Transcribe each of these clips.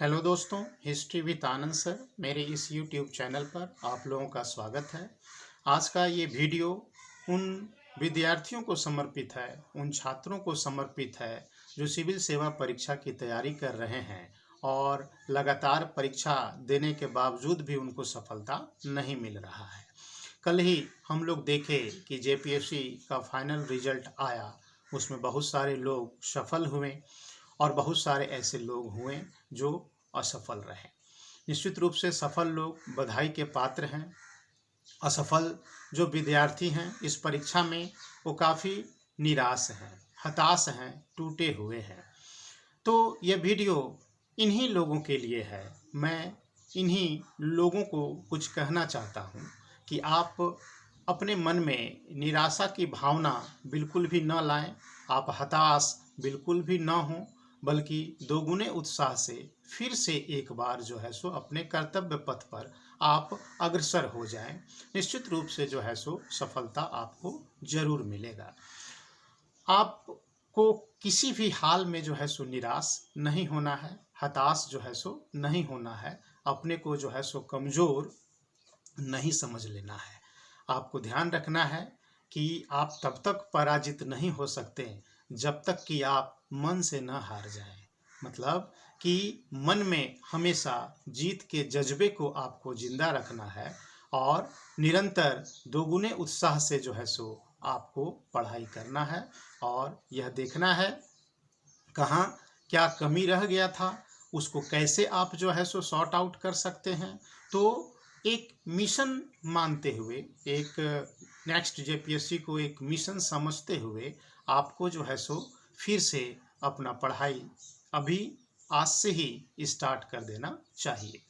Hello दोस्तों, history with Anand sir मेरे इस यूट्यूब चैनल पर आप लोगों का स्वागत है। आज का ये वीडियो उन विद्यार्थियों को समर्पित है, उन छात्रों को समर्पित है जो सिविल सेवा परीक्षा की तैयारी कर रहे हैं और लगातार परीक्षा देने के बावजूद भी उनको सफलता नहीं मिल रहा है। कल ही हम लोग देखे कि जेपीएससी का फाइनल रिजल्ट आया, उसमें बहुत सारे लोग सफल हुए और बहुत सारे ऐसे लोग हुए जो असफल रहे। निश्चित रूप से सफल लोग बधाई के पात्र हैं। असफल जो विद्यार्थी हैं इस परीक्षा में वो काफ़ी निराश हैं, हताश हैं, टूटे हुए हैं। तो यह वीडियो इन्हीं लोगों के लिए है। मैं इन्हीं लोगों को कुछ कहना चाहता हूँ कि आप अपने मन में निराशा की भावना बिल्कुल भी न लाएं, आप हताश बिल्कुल भी न हों, बल्कि दोगुने उत्साह से फिर से एक बार जो है सो अपने कर्तव्य पथ पर आप अग्रसर हो जाएं। निश्चित रूप से जो है सो सफलता आपको जरूर मिलेगा। आपको किसी भी हाल में जो है सो निराश नहीं होना है, हताश जो है सो नहीं होना है, अपने को जो है सो कमज़ोर नहीं समझ लेना है। आपको ध्यान रखना है कि आप तब तक पराजित नहीं हो सकते जब तक कि आप मन से न हार जाएं। मतलब कि मन में हमेशा जीत के जज्बे को आपको जिंदा रखना है और निरंतर दोगुने उत्साह से जो है सो आपको पढ़ाई करना है और यह देखना है कहाँ क्या कमी रह गया था, उसको कैसे आप जो है सो सॉर्ट आउट कर सकते हैं। तो एक मिशन मानते हुए, एक नेक्स्ट जेपीएससी को एक मिशन समझते हुए आपको जो है सो फिर से अपना पढ़ाई अभी आज से ही स्टार्ट कर देना चाहिए।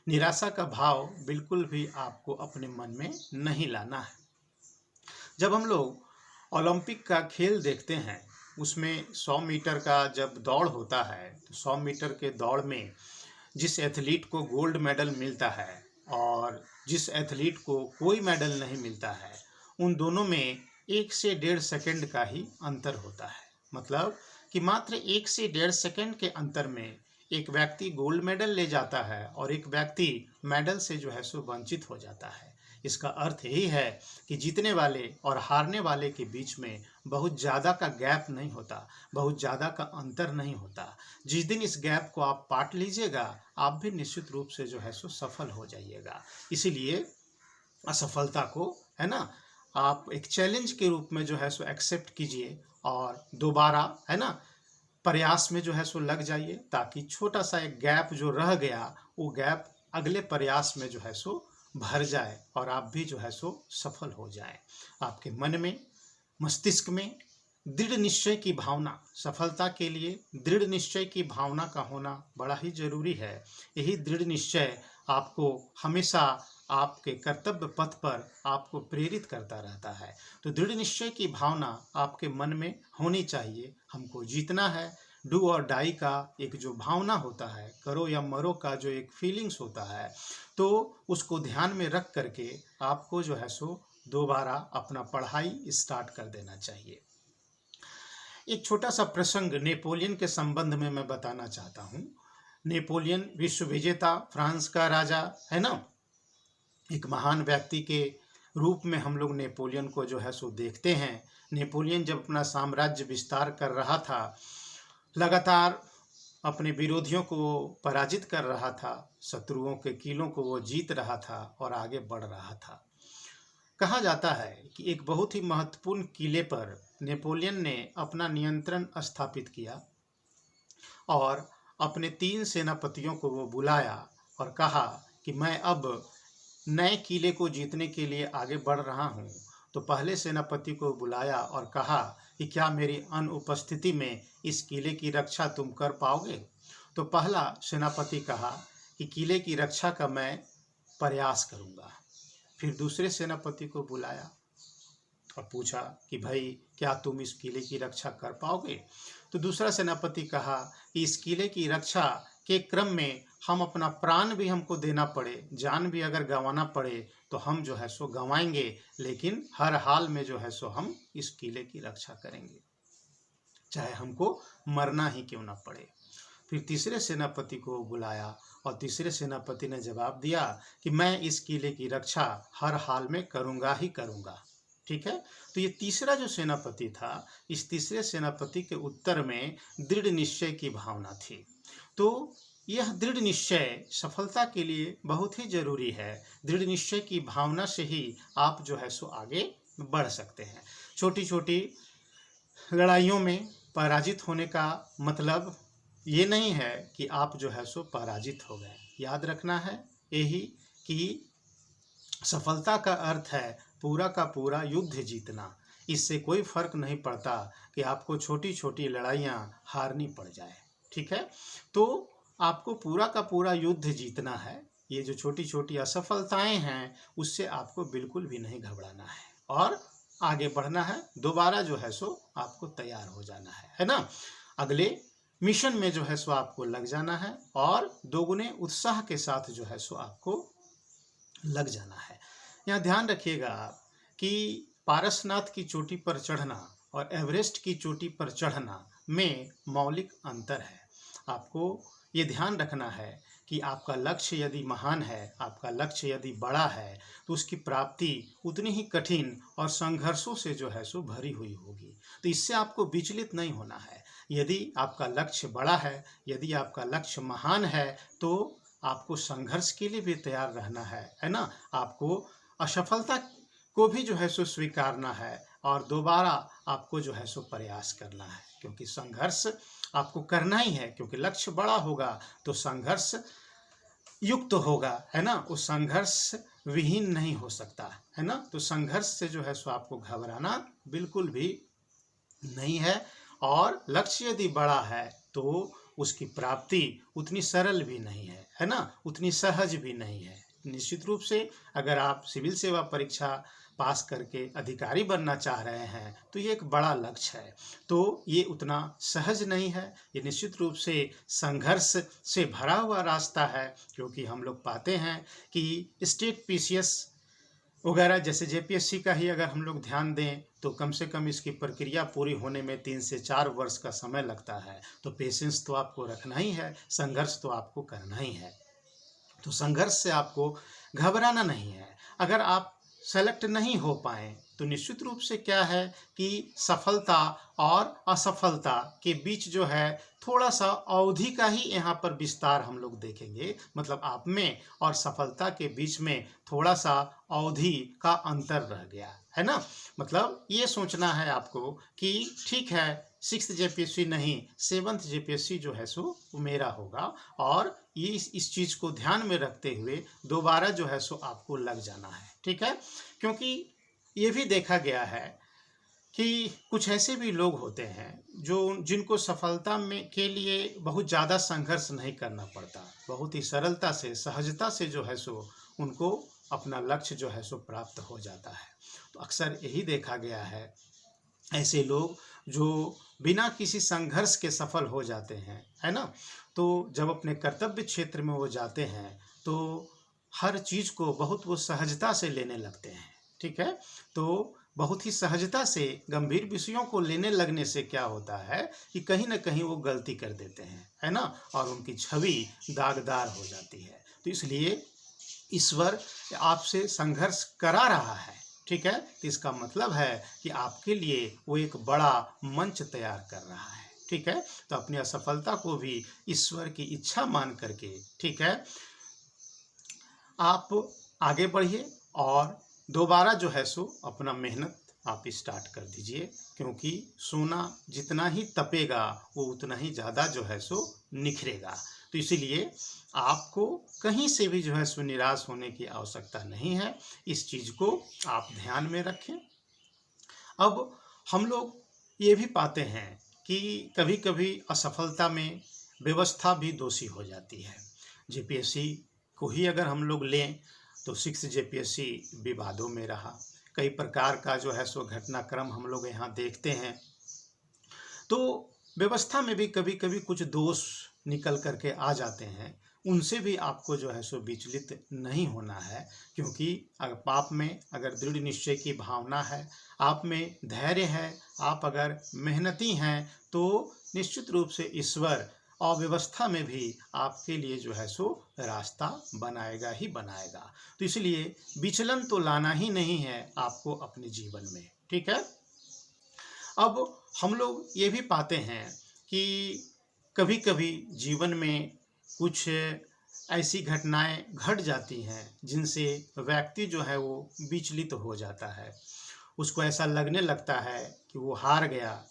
निराशा का भाव बिल्कुल भी आपको अपने मन में नहीं लाना है। जब हम लोग ओलंपिक का खेल देखते हैं, उसमें 100 मीटर का जब दौड़ होता है तो 100 मीटर के दौड़ में जिस एथलीट को गोल्ड मेडल मिलता है और जिस एथलीट को कोई मेडल नहीं मिलता है, उन दोनों में 1 से 1.5 सेकंड का ही अंतर होता है। मतलब कि मात्र 1 से 1.5 सेकंड के अंतर में एक व्यक्ति गोल्ड मेडल ले जाता है और एक व्यक्ति मेडल से जो है सो वंचित हो जाता है। इसका अर्थ यही है कि जीतने वाले और हारने वाले के बीच में बहुत ज़्यादा का गैप नहीं होता, बहुत ज़्यादा का अंतर नहीं होता। जिस दिन इस गैप को आप पाट लीजिएगा, आप भी निश्चित रूप से जो है सो सफल हो जाइएगा। इसीलिए असफलता को, है ना, आप एक चैलेंज के रूप में जो है सो एक्सेप्ट कीजिए और दोबारा, है ना, प्रयास में जो है सो लग जाइए, ताकि छोटा सा एक गैप जो रह गया वो गैप अगले प्रयास में जो है सो भर जाए और आप भी जो है सो सफल हो जाए। आपके मन में, मस्तिष्क में दृढ़ निश्चय की भावना, सफलता के लिए दृढ़ निश्चय की भावना का होना बड़ा ही जरूरी है। यही दृढ़ निश्चय आपको हमेशा आपके कर्तव्य पथ पर आपको प्रेरित करता रहता है। तो दृढ़ निश्चय की भावना आपके मन में होनी चाहिए। हमको जीतना है, डू और डाई का एक जो भावना होता है, करो या मरो का जो एक फीलिंग्स होता है, तो उसको ध्यान में रख करके आपको जो है सो दोबारा अपना पढ़ाई स्टार्ट कर देना चाहिए। एक छोटा सा प्रसंग नेपोलियन के संबंध में मैं बताना चाहता हूँ। नेपोलियन विश्व विजेता, फ्रांस का राजा, है ना, एक महान व्यक्ति के रूप में हम लोग नेपोलियन को जो है सो देखते हैं। नेपोलियन जब अपना साम्राज्य विस्तार कर रहा था, लगातार अपने विरोधियों को पराजित कर रहा था, शत्रुओं के किलों को वो जीत रहा था और आगे बढ़ रहा था। कहा जाता है कि एक बहुत ही महत्वपूर्ण किले पर नेपोलियन ने अपना नियंत्रण स्थापित किया और अपने 3 सेनापतियों को वो बुलाया और कहा कि मैं अब नए किले को जीतने के लिए आगे बढ़ रहा हूँ। तो पहले सेनापति को बुलाया और कहा कि क्या मेरी अनुपस्थिति में इस किले की रक्षा तुम कर पाओगे? तो पहला सेनापति कहा कि किले की रक्षा का मैं प्रयास करूँगा। फिर दूसरे सेनापति को बुलाया और पूछा कि भाई क्या तुम इस किले की रक्षा कर पाओगे? तो दूसरा सेनापति कहा कि इस किले की रक्षा के क्रम में हम अपना प्राण भी हमको देना पड़े, जान भी अगर गंवाना पड़े तो हम जो है सो गंवाएंगे, लेकिन हर हाल में जो है सो हम इस किले की रक्षा करेंगे, चाहे हमको मरना ही क्यों ना पड़े। फिर तीसरे सेनापति को बुलाया और तीसरे सेनापति ने जवाब दिया कि मैं इस किले की रक्षा हर हाल में करूँगा ही करूँगा। ठीक है, तो ये तीसरा जो सेनापति था, इस तीसरे सेनापति के उत्तर में दृढ़ निश्चय की भावना थी। तो यह दृढ़ निश्चय सफलता के लिए बहुत ही जरूरी है। दृढ़ निश्चय की भावना से ही आप जो है सो आगे बढ़ सकते हैं। छोटी छोटी लड़ाइयों में पराजित होने का मतलब ये नहीं है कि आप जो है सो पराजित हो गए। याद रखना है यही कि सफलता का अर्थ है पूरा का पूरा युद्ध जीतना। इससे कोई फर्क नहीं पड़ता कि आपको छोटी छोटी लड़ाइयाँ हारनी पड़ जाए। ठीक है, तो आपको पूरा का पूरा युद्ध जीतना है। ये जो छोटी छोटी असफलताएं हैं उससे आपको बिल्कुल भी नहीं घबराना है और आगे बढ़ना है। दोबारा जो है सो आपको तैयार हो जाना है ना। अगले मिशन में जो है सो आपको लग जाना है और दोगुने उत्साह के साथ जो है सो आपको लग जाना है। यहाँ ध्यान रखिएगा कि पारसनाथ की चोटी पर चढ़ना और एवरेस्ट की चोटी पर चढ़ना में मौलिक अंतर है। आपको ये ध्यान रखना है कि आपका लक्ष्य यदि महान है, आपका लक्ष्य यदि बड़ा है, तो उसकी प्राप्ति उतनी ही कठिन और संघर्षों से जो है सो भरी हुई होगी। तो इससे आपको विचलित नहीं होना है। यदि आपका लक्ष्य बड़ा है, यदि आपका लक्ष्य महान है, तो आपको संघर्ष के लिए भी तैयार रहना है ना। आपको असफलता को भी जो है सो स्वीकारना है और दोबारा आपको जो है सो प्रयास करना है, क्योंकि संघर्ष आपको करना ही है। क्योंकि लक्ष्य बड़ा होगा तो संघर्ष युक्त होगा, है ना। उस संघर्ष विहीन नहीं हो सकता, है ना। तो संघर्ष से जो है सो आपको घबराना बिल्कुल भी नहीं है। और लक्ष्य यदि बड़ा है तो उसकी प्राप्ति उतनी सरल भी नहीं है ना, उतनी सहज भी नहीं है। निश्चित रूप से अगर आप सिविल सेवा परीक्षा पास करके अधिकारी बनना चाह रहे हैं तो ये एक बड़ा लक्ष्य है, तो ये उतना सहज नहीं है। ये निश्चित रूप से संघर्ष से भरा हुआ रास्ता है, क्योंकि हम लोग पाते हैं कि स्टेट पीसीएस वगैरह जैसे जेपीएससी का ही अगर हम लोग ध्यान दें तो कम से कम इसकी प्रक्रिया पूरी होने में 3 से 4 वर्ष का समय लगता है। तो पेशेंस तो आपको रखना ही है, संघर्ष तो आपको करना ही है। तो संघर्ष से आपको घबराना नहीं है। अगर आप सेलेक्ट नहीं हो पाए तो निश्चित रूप से क्या है कि सफलता और असफलता के बीच जो है थोड़ा सा अवधि का ही यहाँ पर विस्तार हम लोग देखेंगे। मतलब आप में और सफलता के बीच में थोड़ा सा अवधि का अंतर रह गया है ना। मतलब ये सोचना है आपको कि ठीक है 6th जेपीएससी नहीं 7th जेपीएससी जो है सो मेरा होगा, और ये इस चीज़ को ध्यान में रखते हुए दोबारा जो है सो आपको लग जाना है। ठीक है, क्योंकि ये भी देखा गया है कि कुछ ऐसे भी लोग होते हैं जो जिनको सफलता में के लिए बहुत ज़्यादा संघर्ष नहीं करना पड़ता, बहुत ही सरलता से सहजता से जो है सो उनको अपना लक्ष्य जो है सो प्राप्त हो जाता है। तो अक्सर यही देखा गया है, ऐसे लोग जो बिना किसी संघर्ष के सफल हो जाते हैं, है ना। तो जब अपने कर्तव्य क्षेत्र में वो जाते हैं तो हर चीज़ को बहुत वो सहजता से लेने लगते हैं। ठीक है, तो बहुत ही सहजता से गंभीर विषयों को लेने लगने से क्या होता है कि कहीं ना कहीं वो गलती कर देते हैं, है ना, और उनकी छवि दागदार हो जाती है। तो इसलिए ईश्वर आपसे संघर्ष करा रहा है, ठीक है, तो इसका मतलब है कि आपके लिए वो एक बड़ा मंच तैयार कर रहा है। ठीक है, तो अपनी असफलता को भी ईश्वर की इच्छा मान करके, ठीक है, आप आगे बढ़िए और दोबारा जो है सो अपना मेहनत आप स्टार्ट कर दीजिए, क्योंकि सोना जितना ही तपेगा वो उतना ही ज़्यादा जो है सो निखरेगा। तो इसीलिए आपको कहीं से भी जो है सो निराश होने की आवश्यकता नहीं है। इस चीज़ को आप ध्यान में रखें। अब हम लोग ये भी पाते हैं कि कभी कभी असफलता में व्यवस्था भी दोषी हो जाती है। जेपीएससी को ही अगर हम लोग लें तो 6 जेपीएससी विवादों में रहा, कई प्रकार का जो है सो घटनाक्रम हम लोग यहाँ देखते हैं। तो व्यवस्था में भी कभी कभी कुछ दोष निकल करके आ जाते हैं, उनसे भी आपको जो है सो विचलित नहीं होना है, क्योंकि अगर आप में अगर दृढ़ निश्चय की भावना है, आप में धैर्य है, आप अगर मेहनती हैं तो निश्चित रूप से ईश्वर अव्यवस्था में भी आपके लिए जो है सो रास्ता बनाएगा ही बनाएगा। तो इसलिए विचलन तो लाना ही नहीं है आपको अपने जीवन में, ठीक है। अब हम लोग ये भी पाते हैं कि कभी कभी जीवन में कुछ ऐसी घटनाएं घट जाती हैं जिनसे व्यक्ति जो है वो विचलित हो जाता है। उसको ऐसा लगने लगता है कि वो हार गया,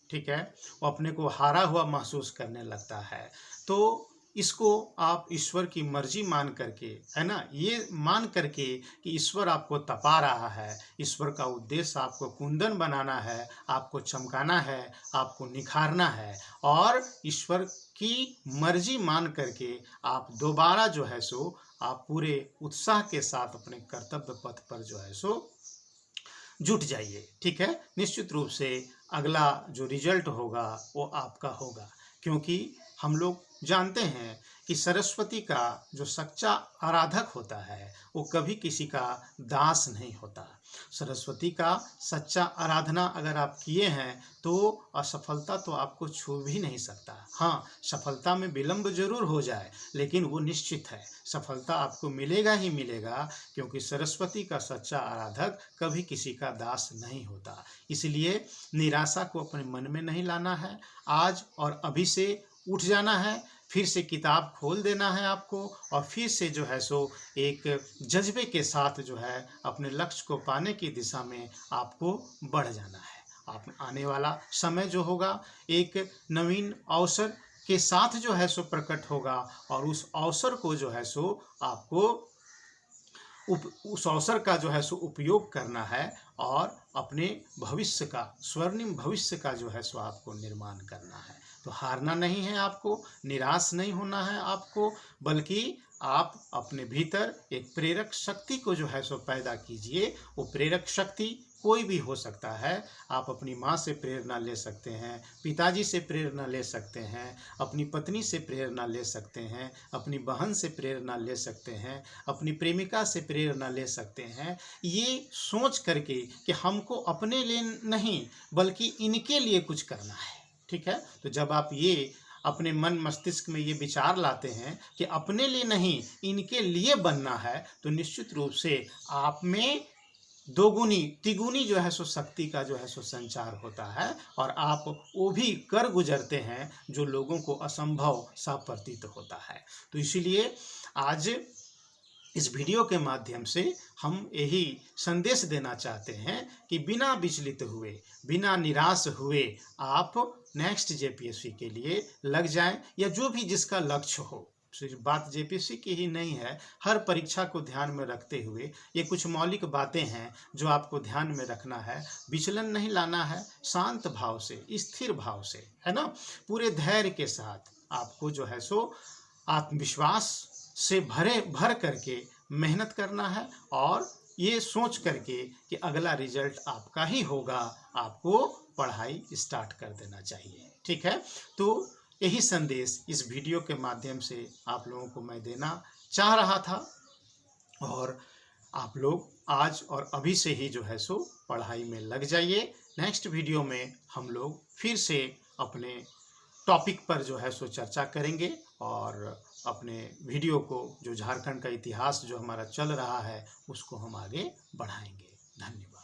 ठीक है, वो अपने को हारा हुआ महसूस करने लगता है। तो इसको आप ईश्वर की मर्जी मान करके, है ना, ये मान करके कि ईश्वर आपको तपा रहा है, ईश्वर का उद्देश्य आपको कुंदन बनाना है, आपको चमकाना है, आपको निखारना है, और ईश्वर की मर्जी मान करके आप दोबारा जो है सो आप पूरे उत्साह के साथ अपने कर्तव्य पथ पर जो है सो जुट जाइए, ठीक है। निश्चित रूप से अगला जो रिजल्ट होगा वो आपका होगा, क्योंकि हम लोग जानते हैं कि सरस्वती का जो सच्चा आराधक होता है वो कभी किसी का दास नहीं होता। सरस्वती का सच्चा आराधना अगर आप किए हैं तो असफलता तो आपको छू भी नहीं सकता। हाँ, सफलता में विलंब जरूर हो जाए, लेकिन वो निश्चित है, सफलता आपको मिलेगा ही मिलेगा, क्योंकि सरस्वती का सच्चा आराधक कभी किसी का दास नहीं होता। इसलिए निराशा को अपने मन में नहीं लाना है, आज और अभी से उठ जाना है, फिर से किताब खोल देना है आपको, और फिर से जो है सो एक जज्बे के साथ जो है अपने लक्ष्य को पाने की दिशा में आपको बढ़ जाना है। आप आने वाला समय जो होगा एक नवीन अवसर के साथ जो है सो प्रकट होगा, और उस अवसर को जो है सो आपको उस अवसर का जो है सो उपयोग करना है, और अपने भविष्य का, स्वर्णिम भविष्य का जो है सो आपको निर्माण करना है। तो हारना नहीं है आपको, निराश नहीं होना है आपको, बल्कि आप अपने भीतर एक प्रेरक शक्ति को जो है सो पैदा कीजिए। वो प्रेरक शक्ति कोई भी हो सकता है। आप अपनी माँ से प्रेरणा ले सकते हैं, पिताजी से प्रेरणा ले सकते हैं, अपनी पत्नी से प्रेरणा ले सकते हैं, अपनी बहन से प्रेरणा ले सकते हैं, अपनी प्रेमिका से प्रेरणा ले सकते हैं, ये सोच करके कि हमको अपने लिए नहीं बल्कि इनके लिए कुछ करना है, ठीक है। तो जब आप ये अपने मन मस्तिष्क में ये विचार लाते हैं कि अपने लिए नहीं इनके लिए बनना है, तो निश्चित रूप से आप में दोगुनी तिगुनी जो है सो शक्ति का जो है सो संचार होता है, और आप वो भी कर गुजरते हैं जो लोगों को असंभव सा प्रतीत होता है। तो इसीलिए आज इस वीडियो के माध्यम से हम यही संदेश देना चाहते हैं कि बिना विचलित हुए, बिना निराश हुए आप नेक्स्ट जेपीएससी के लिए लग जाएं, या जो भी जिसका लक्ष्य हो। सिर्फ बात जेपीएससी की ही नहीं है, हर परीक्षा को ध्यान में रखते हुए ये कुछ मौलिक बातें हैं जो आपको ध्यान में रखना है। विचलन नहीं लाना है, शांत भाव से, स्थिर भाव से, है ना, पूरे धैर्य के साथ आपको जो है सो आत्मविश्वास से भर करके मेहनत करना है, और ये सोच करके कि अगला रिजल्ट आपका ही होगा, आपको पढ़ाई स्टार्ट कर देना चाहिए, ठीक है। तो यही संदेश इस वीडियो के माध्यम से आप लोगों को मैं देना चाह रहा था, और आप लोग आज और अभी से ही जो है सो पढ़ाई में लग जाइए। नेक्स्ट वीडियो में हम लोग फिर से अपने टॉपिक पर जो है सो चर्चा करेंगे, और अपने वीडियो को, जो झारखंड का इतिहास जो हमारा चल रहा है, उसको हम आगे बढ़ाएंगे। धन्यवाद।